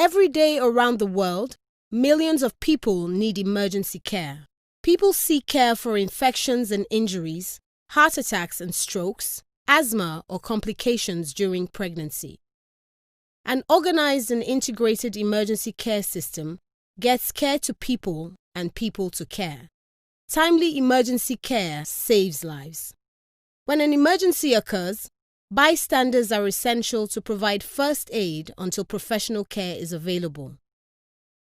Every day around the world, millions of people need emergency care. People seek care for infections and injuries, heart attacks and strokes, asthma or complications during pregnancy. An organized and integrated emergency care system gets care to people and people to care. Timely emergency care saves lives. When an emergency occurs, bystanders are essential to provide first aid until professional care is available.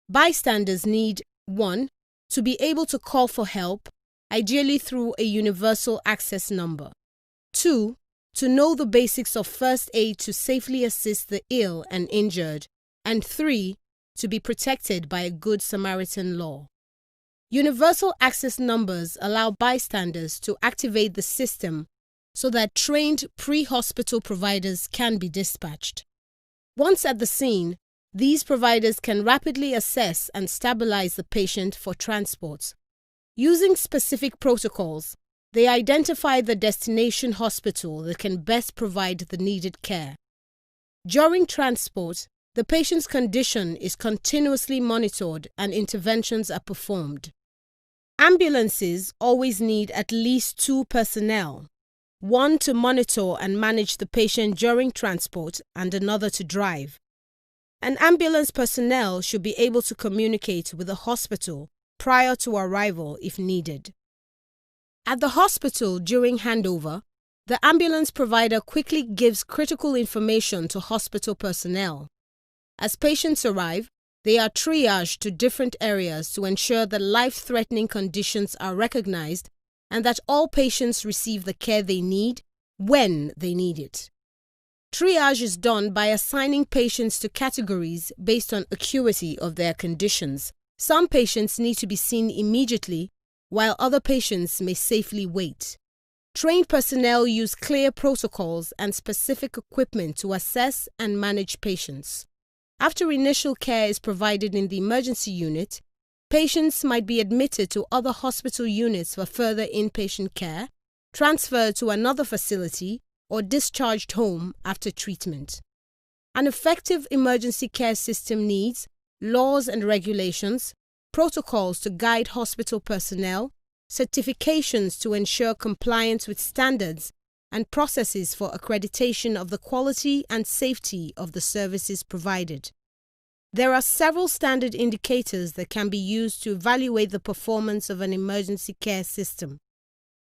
Bystanders need 1. To be able to call for help, ideally through a universal access number. 2. To know the basics of first aid to safely assist the ill and injured. And 3. To be protected by a Good Samaritan law. Universal access numbers allow bystanders to activate the system so that trained pre-hospital providers can be dispatched. Once at the scene, these providers can rapidly assess and stabilize the patient for transport. Using specific protocols, they identify the destination hospital that can best provide the needed care. During transport, the patient's condition is continuously monitored and interventions are performed. Ambulances always need at least 2 personnel, one to monitor and manage the patient during transport and another to drive. An ambulance personnel should be able to communicate with the hospital prior to arrival if needed. At the hospital during handover, the ambulance provider quickly gives critical information to hospital personnel. As patients arrive, they are triaged to different areas to ensure that life-threatening conditions are recognized and that all patients receive the care they need when they need it. Triage is done by assigning patients to categories based on acuity of their conditions. Some patients need to be seen immediately, while other patients may safely wait. Trained personnel use clear protocols and specific equipment to assess and manage patients. After initial care is provided in the emergency unit, patients might be admitted to other hospital units for further inpatient care, transferred to another facility, or discharged home after treatment. An effective emergency care system needs laws and regulations, protocols to guide hospital personnel, certifications to ensure compliance with standards, and processes for accreditation of the quality and safety of the services provided. There are several standard indicators that can be used to evaluate the performance of an emergency care system.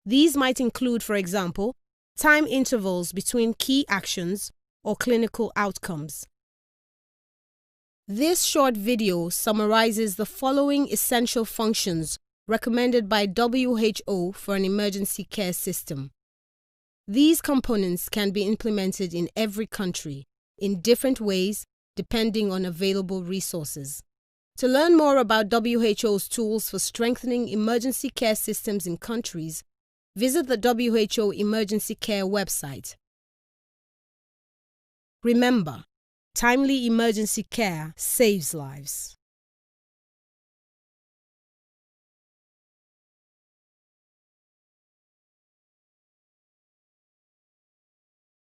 These might include, for example, time intervals between key actions or clinical outcomes. This short video summarizes the following essential functions recommended by WHO for an emergency care system. These components can be implemented in every country, in different ways, depending on available resources. To learn more about WHO's tools for strengthening emergency care systems in countries, visit the WHO Emergency Care website. Remember, timely emergency care saves lives.